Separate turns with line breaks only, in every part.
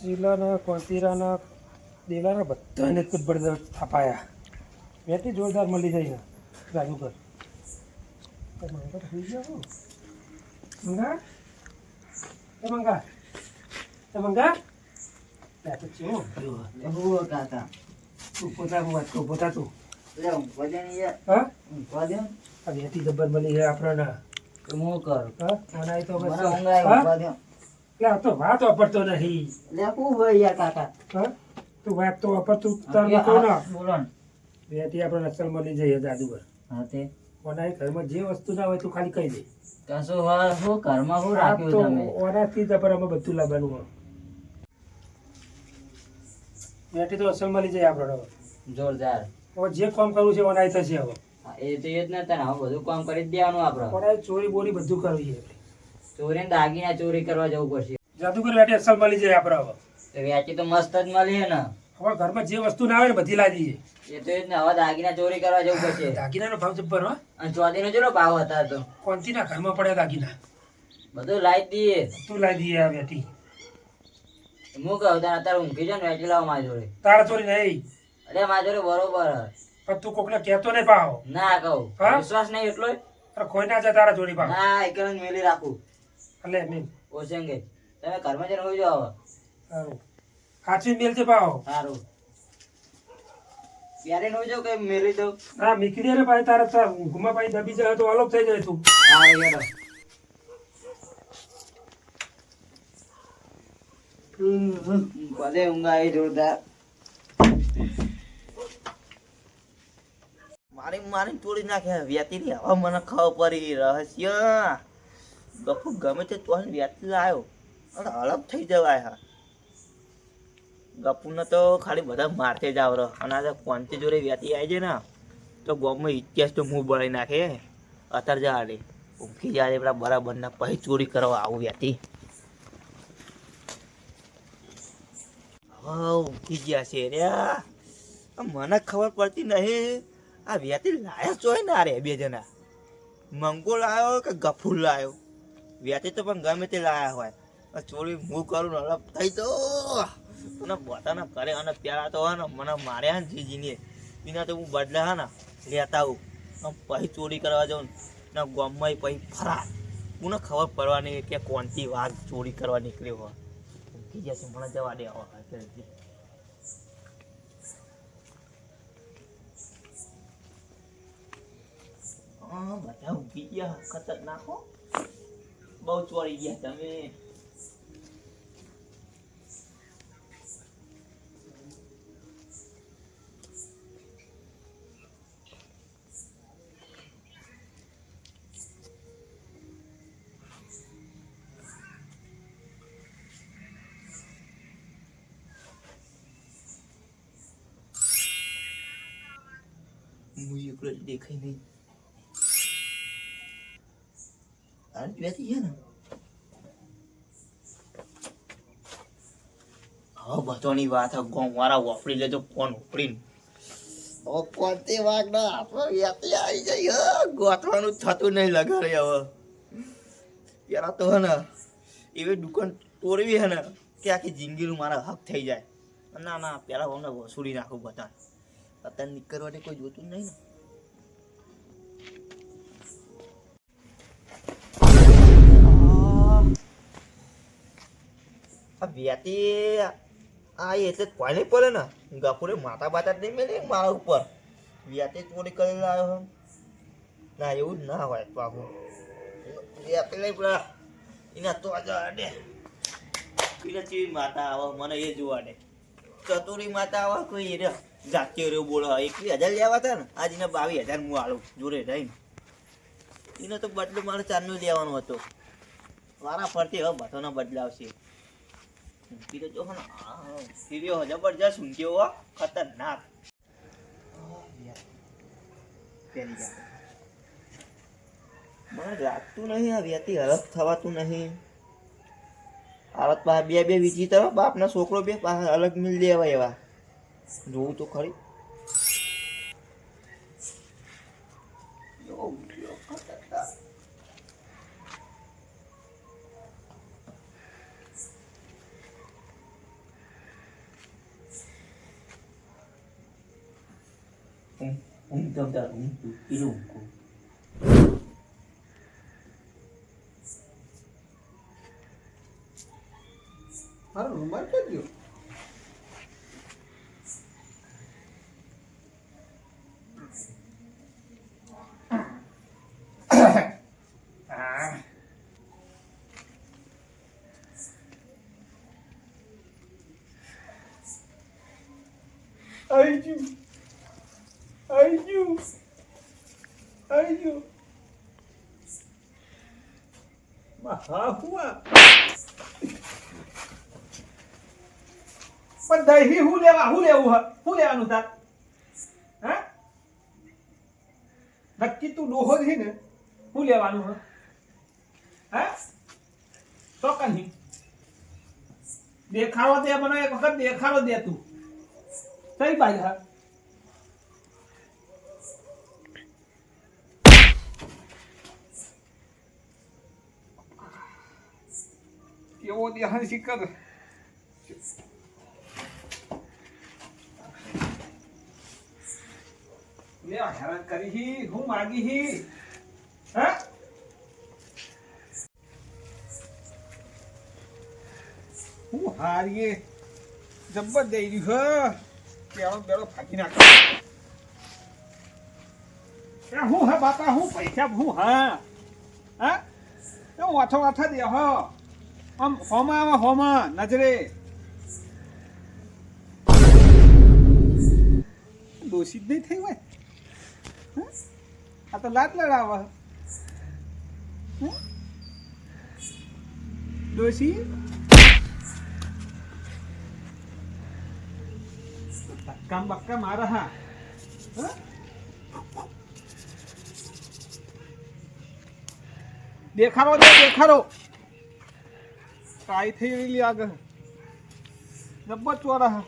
શીલાના કોંતીરાના દેલાના બધાને જ બળદ થાપાયા બેથી જોરદાર મળી જાય છે રાજુ કર તો મંગા તો થઈ ગયો મંગા એ મંગા એ મંગા ત્યાં તો ચેવો
હું કાકા
તું પોતા વાત કહું પોતા તું
લે વજન યાર
હા
વજન
આ બેથી જબર મળી જાય આપણને
તો હું કરું
હા આના તો બસ
મને ઊંઘાય
હા?
વજન
લે આ તો વાત વાપરતો નહીં
લે હું હોય યાર કાકા
હા તું વાત તો વાપરતું તાર મૂકો ના
બોલો ને
બેથી આપણને અસલ મળી જાય જાદુગર
હા તે
ઓના ઘરમાં જે વસ્તુ ના હોય તું ખાલી કહી દે
કશું હોય હું ઘરમાં હું
આ
રાખ્યું
તો
તમે
ઓનાથી જ આપણે અમે બધું લાવવાનું હોય બેથી તો અસલ મળી જાય આપણે હવે.
જોરદાર
હવે જે કામ કરવું છે ઓનાય થશે હવે
હા, એ તો એ જ નતા ને હવે બધું કામ કરી જ દેવાનું આપણે
ઓનાય ચોરી બોરી બધું કરવી છે
ચોરી ને દાગીના ચોરી કરવા જવું પડશે
જાદુગર બેઠી અસલ મળી જાય આપણે હવે
તો વ્યાચી તો મસ્ત જ મળી ને
હવે ઘરમાં જે વસ્તુ ના આવે ને બધી લાવી દઈએ
એ તો એ જ ને હવે દાગીના ચોરી કરવા જવું પડશે
દાગીનાનો ભાવ જબ્બર હો
અને ચોદીનો ચેટલો ભાવ હતા તો
કોંતીના ઘરમાં પડ્યા દાગીના
બધું લાવી દઈએ
તું લાવી દઈએ આ બેઠી
હું કહું તને અત્યારે ઊંઘી જાવ ને વેચી લાવો મારી જોડે
તારા ચોરી નહીં
અરે મારી જોડે બરોબર હે.
પણ તું કોકને કહેતો નહીં પાહો
ના કહું
હા?
વિશ્વાસ નહીં એટલો
અરે કોઈ ના જાય તારા ચોરી પાહો
ના એક મેલી રાખું
એટલે મેં
ઓછેંગે તમે ઘરમાં જઈને હોઈ જાઓ હવે
સારું હાચવી મેલ છે પાહો
સારું ત્યારે હોઈ જાવ કે મેલી દઉં
હા મીકડી રે ભાઈ તારા તાર ઊંઘમાં ભાઈ દબી જાય તો અલગ થઈ જાય તું
હા યાર ભલે ઊંઘ આવી જોરદાર મારી મારી તોડી નાખે વ્યાતી ની હવા મને ખબર પડી રહસ્ય ગફુ ગમે તે તો વ્યાતી લાવ્યો અને અલગ થઈ જવાય હા ગપુને તો ખાલી બધા મારતે જ આવરો અને આ કોંતી જોડે વ્યાતી આવી જાય ને તો ગામમાં ઇતિહાસ તો મું બળી નાખે અત્યારે જા રે ઊંઘી જાય પેલા બરાબર ના પછી ચોરી કરવા આવું વ્યાતી હવે ઊંઘી ગયા છે રે મને ખબર પડતી નહીં આ વ્યાતી લાયા ચોય ના રે બે જણા મંગો લાયો કે ગફુર લાયો વ્યાતી તો પણ ગમે તે લાયા હોય ચોરી હું કરું ને અલગ થઈ તો અને પોતાના કરે અને પેલા તો હે ને મને માર્યા ને જીજીને એના તો હું બદલા હા ને લેતા આવું આમ પછી ચોરી કરવા જાઉં ને ગામમાં પછી ફરાર મને ખબર પડવાની કે કોણથી વાઘ ચોરી કરવા નીકળ્યો હોય ઊંઘી જશે મને જવા દે હવે બધા ઊંઘી ગયા ખતરનાક હો બહુ ચોરી ગયા તમે હું એકલો જ દેખાય નહીં આ બેસી છે ને હા બધાની વાત ગોમ વાળા વાપરી લેજો ફોન ઉપડીને હવે કોણથી વાગ ના આપણો વ્યાતી આવી જાય ગોતવાનું થતું નહીં લગાડે હવે પેલા તો હે ને એવી દુકાન તોડવી હે ને કે આખી જિંદગીનું મારા હક થઈ જાય ના ના પેલા અમને વસૂલી નાખું બધા અત્યારે નીકળવાની કોઈ જોતું નહીં ને આ વ્યાતી આ એટલે કોઈ નહીં પડે ને ગફુરે માતા બાતા જ નહીં મેલે મારા ઉપર વ્યાતી ચોરી કરી લાવ્યો ના એવું જ ના હોય બાપુ વ્યાતી નહીં પેલા એના તો દે એને ચીવી માતા આવે મને એ જોવા દે ચતુરી માતા આવે કોઈ એ જાતીય રહ્યો બોલો 21,000 લેવા હતા ને આજ એને 22,000 હું આલું જોડે રહીને એને તો બદલો મારે 4 નો લેવાનો હતો મારા ફરતી હવે બધાનો બદલાવશે ઊંઘી તો જો ને સીરીઓ જબરજસ્ત ઊંઘ્યો હો ખતરનાક મને લાગતું નહીં આ વ્યાતી હરફ થવાતું નહીં હાલત પાસે બે વિચિત્ર બાપના છોકરો બે પાસે અલગ મિલ દેવા એવા જોવું તો ખરી ઊંઘ તમ ઊંઘ તું પેલું ઊંઘું
મારો રૂમાલ ક્યાં ગયો?
આવી ગયું આવી ગયું આવી ગયું. હા હું પણ દહીં હું લેવું હું લેવાનું તાર હા નક્કી તું ડોહો છે ને હું લેવાનું હા ચોક્કસ દેખાડો દે મને એક વખત દેખાડો દે તું કઈ બાજુ હા કેવો દેહાન શીખર લે હેરાન કરી હી હું માગી હી હા હું હારીએ જબ્બર દઈ રહ્યું હ કેળો બેળો ફાકી નાખ હું હા બાપા હું પૈસા હું હા હા હું વાથો દે હો આમ હોમાં નજરે દોષિત નહીં થઈ હોય આ તો લાત લડાવે દોષી ધક્કા બક્કા મારા હા દેખાડો કાઈ થઈ રહી આગળ જબ્બર ચોરા હા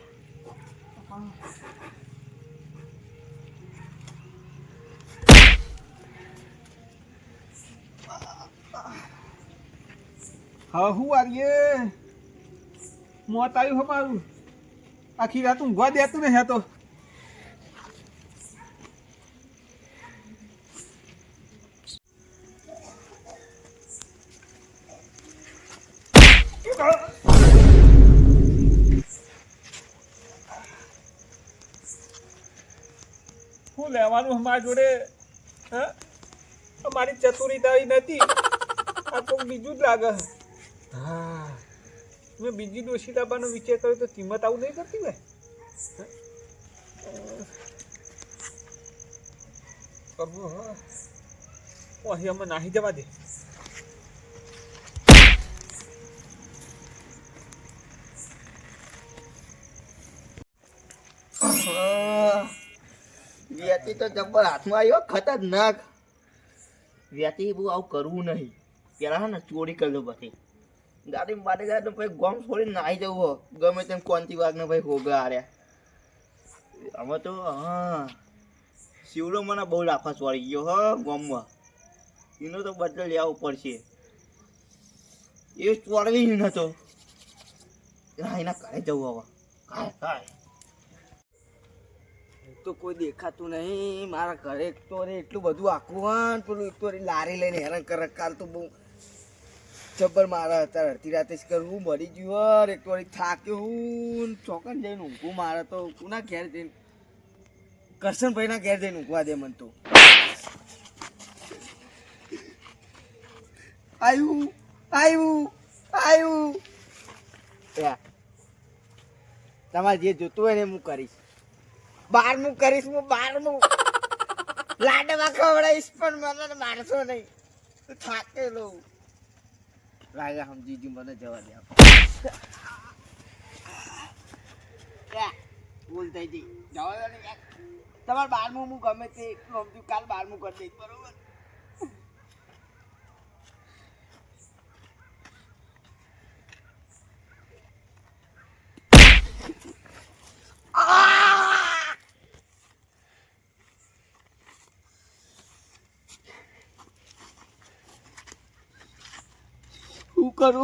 હા હું આર્યે મોત આવ્યું મારું આખી રાત ઊંઘવા દેતું ને હે તો શું લેવાનું અમારા જોડે હા અમારી ચતુરી તારી નથી આ તો બીજું જ લાગે હા મેં બીજી ડોશી લાવવાનો વિચાર કર્યો તો કિંમત આવું નહીં કરતી ભાઈ કરવું હા અહીં અમે નાહી જવા દે
વ્યાતી તો જબ્બર હાથમાં આવ્યો ખતરનાક વ્યાતી બહુ આવું કરવું નહીં પેલા હા ને ચોરી કરી લો પછી ગાડી બાટે જાય તો ભાઈ ગોમ છોડીને નાહી જવું ગમે તેમ કોનથી વાગને ભાઈ હોગા હાર્યા અમે તો હા શિવડો મને બહુ લાફા ચોરી ગયો હ ગોમમાં એનો તો બદલો લેવો પડશે એ ચોરવી નતો એના ઘરે જવું હવે કાય
તો કોઈ દેખાતું નહીં મારા ઘરે એક તો એટલું બધું આખું હા પેલું એક તો લારી લઈને હેરાન કરે કાલ તો બહુ જબ્બર મારા અત્યારે અડધી રાતે જ કરવું મરી ગયું એક તો થાક્યો હું ચોકન જઈને ઊંઘું મારે તો કોના ઘેર જઈને કરશનભાઈના ઘેર જઈને ઊંઘવા દે મને તો આવ્યું તમારે જે જોતું હોય ને હું કરીશ બારમું કરીશ હું બારમું લાડવા ખવડાવીશ પણ મને મારશો નહીં થાકેલો લાગે સમજી મને જવા દે ભૂલ થઈ ગઈ જવા દો ને તમારે બારમું હું ગમે તે એટલું સમજુ કાલ બારમું કરી દઈશ બરોબર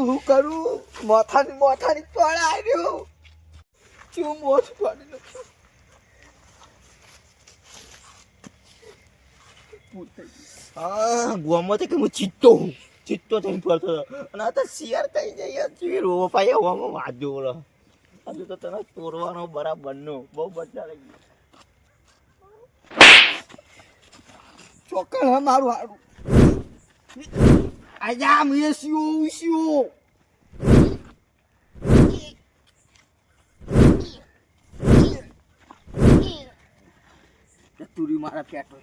હું કરું મોથાની તોડ આવ્યો શું મોથ તોડી નાખ્યું ભૂત થઈ ગયું.
હા ગોમાં તો કે હું ચિત્તો થઈને ફરતો હતો અને આ તો શિયાર થઈ જાય ચીવી રોવો પાઈ હવામાં વાંચજો બોલો હજુ તો તને તોરવાનો બરાબરનો બહુ બચા લાગી
ચોક્કસ હા મારું હારું આજા મેં શિયો તુરી મારા પેટ્રોલ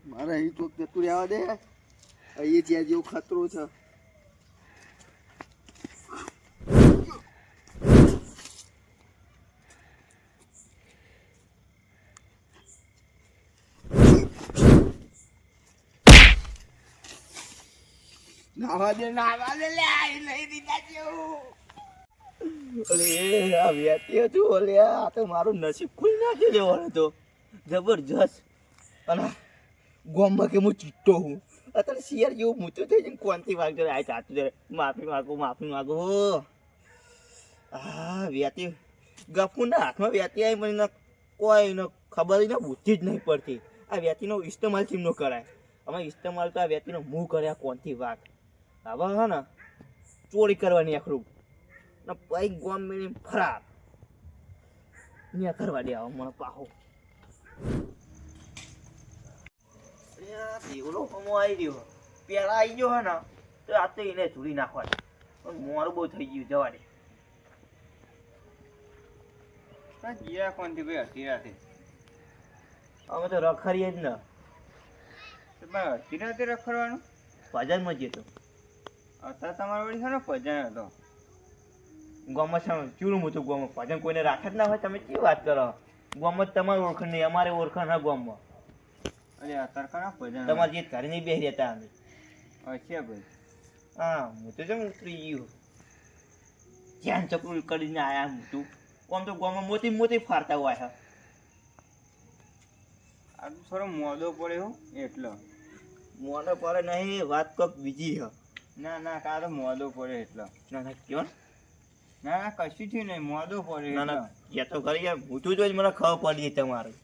મારે અહીં કોક જતું રહેવા દે અહીં જ્યાં જેવો ખતરો છે નાવા દે લે લઈ દીધા જેવું
અરે આ વ્યક્તિ હતું ઓલે આ તો મારું નસીબ ખુલી નાખી લેવાનો હતો જબરજસ્ત અને ગોમમાં કે હું ચિત્તો હું અત્યારે શિયાર જેવું મૂતું થઈ જઈને કોનથી વાગતો આ ચાતું જાય માફી માગો હા વ્યક્તિ ગફુના હાથમાં વ્યક્તિ આવી મને કોઈ ખબર ને બુદ્ધિ જ નહીં પડતી આ વ્યક્તિનો ઇસ્તેમાલ ચીમનો કરાય અમે ઇસ્તેમાલ તો આ વ્યક્તિનો મું કર્યા કોનથી વાગ હવે હા ને ચોરી કરવાની આખરું ને પછી ગોમ મેળવી ફરાર ત્યાં કરવા દે આવો મને પાહો દેવલો હમો આવી ગયો પેલા આવી ગયો હે ને તો આ તો એને ધૂળી નાખવા પણ મોરું બહુ થઈ ગયું જવા દે
જીરા કોનથી ભાઈ હતી રાતે
અમે તો રખડીએ જ ને
હતી રાતે રખડવાનું
ભજનમાં જતો
અત્યારે તમારા વળી છે ભજન હતો
ગામમાં ચૂરું મોટું ગામમાં ભજન કોઈને રાખે જ ના હોય તમે કેવી વાત કરો ગામમાં તમારી ઓળખાણ નહીં અમારે ઓળખાણ હા ગામમાં
અરે અત્યારે કણા ભજન
તમારે જે ઘરે નહીં બેસી રહેતા અમે
અચ્છા ભાઈ
હા હું તો જેમ ઉતરી ગયું ધ્યાન ચકરું કરીને આયા હું તું આમ તો ગામમાં મોટી ફારતા હોય છે
આ તો થોડો મોદો પડ્યો એટલો
મોને પડે નહીં વાત કોક બીજી છે
ના કા તો મોદો પડ્યો એટલો
ના કેવા
ના કશું થયું નહીં મોદો પડ્યો
ના
એટલો.
યા તો કરી યાર મોટું જોઈ મને ખબર પડી તમારું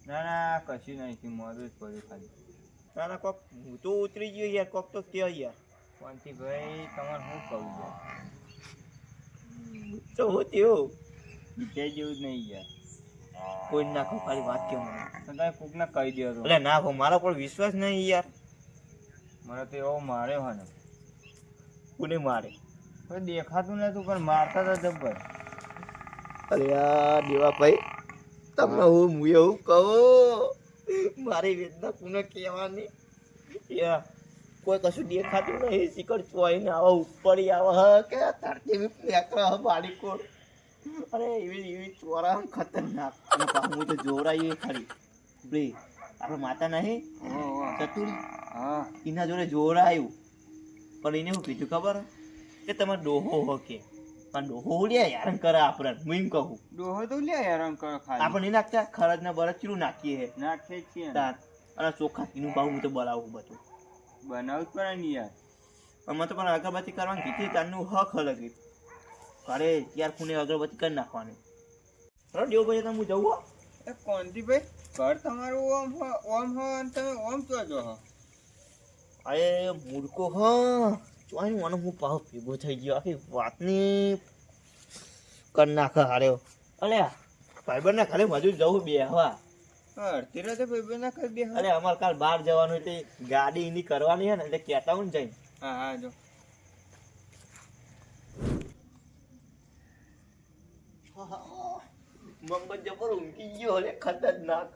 ના કશું નહીં થયું મોદો જ પડ્યો ખાલી
ના કોક હું તો ઉતરી ગયો યાર કોક તો કે યાર
કોનથી ભાઈ તમારે શું કહું યાર
તો હોત્યો
વિજય જેવું જ નહીં યાર
કોઈ નાખો ખાલી વાત કે મને
તો તમે કોકને કહી દો તો
એટલે ના હો મારો પર વિશ્વાસ નહીં યાર
મને તો એવો માર્યો હોય ને
કોને મારે
કોઈ દેખાતું નતું પણ મારતા હતા જબ્બર
અરે યાર દેવા ભાઈ તમને હું એવું કહું મારી વેદના કોને કહેવાની યાર કોઈ કશું દેખાતું નહીં શિખર ચોઈને આવા ઉપર આવા કે ધરતી બી ફેંકવા બાળી કોણ અરે એવી ચોરા ખતરનાક અને પાછું હું તો જોરાયું ખરી ભાઈ આપણે માતા નહીં ચતુરી
હા
એના જોડે જોરાયું પણ એને શું કીધું ખબર કે તમારે ડોહો હો કે પણ ડોહો લે યાર કરે આપણે હું એમ કહું
ડોહો તો લે હેરાન કરો ખાલી
આપણે નહીં નાખતા ખરજ ને બરજ ચીરું નાખીએ
નાખે જ છીએ ને.
તાર અને ચોખ્ખા એનું ભાવ હું તો બોલાવું બધું
બનાવવું જ પડે ને યાર
અમે તો પણ અગરબત્તી કરવાની કીધી તારનું હક અલગ અરે યાર ખૂને અગરબત્તી કરી નાખવાની બરાબર દેવો ભાઈ તમે હું જવું હો
એ કોનથી ભાઈ ઘર તમારું ઓમ હો અને તમે ઓમ ચો જો હો
અરે મૂર્ખો હા ચોઈનું મને હું પાવ ભેગો થઈ ગયો આખી વાતની કરી નાખે હાર્યો અલે ભાઈબંધના ઘરે મજૂર જવું બે હવા
અડધી રાતે ભાઈ ના કરી દે
અરે અમારે કાલ બહાર જવાનું એટલે ગાડી એની કરવાની છે ને એટલે કહેતા હું ને જઈને
હા જો
મગજ જબર ઊંઘી ગયો અરે ખતરનાક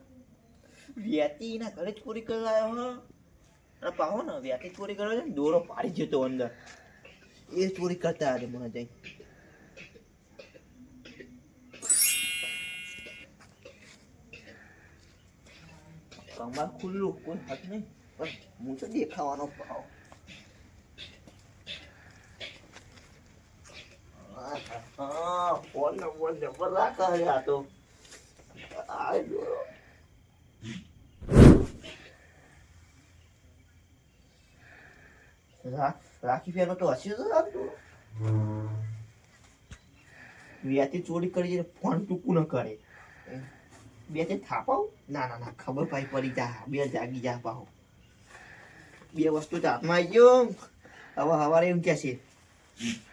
વ્યાતી એના ઘરે ચોરી કરવા આવ્યો હા અને પાહો ને વ્યાતી ચોરી કરવા છે ને દોરો પાડી જતો અંદર એ ચોરી કરતા આજે મને જઈ કમર ખુલ્લું કોઈ હક નહીં પણ હું તો દેખાવાનો પાવ હા ફોન નંબર જબર રાખે છે આ તો આ દોરો રાખી ફેરો તો હશે તો રાખતો વ્યાથી ચોરી કરી છે ફોન ટૂંકું ન કરે બે તે થાપાવ ના ના ના ખબર ભાઈ પડી જા બે જાગી જા પાહો બે વસ્તુ તો હાથમાં આવી ગયો હવે સવારે એમ કે છે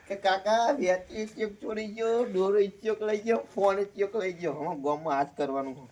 કે કાકા વ્યાથી ચોક ચોરી ગયો ડોરો ચોક લઈ ગયો ફોન ચોક લઈ ગયો હવે ગામમાં હાથ કરવાનું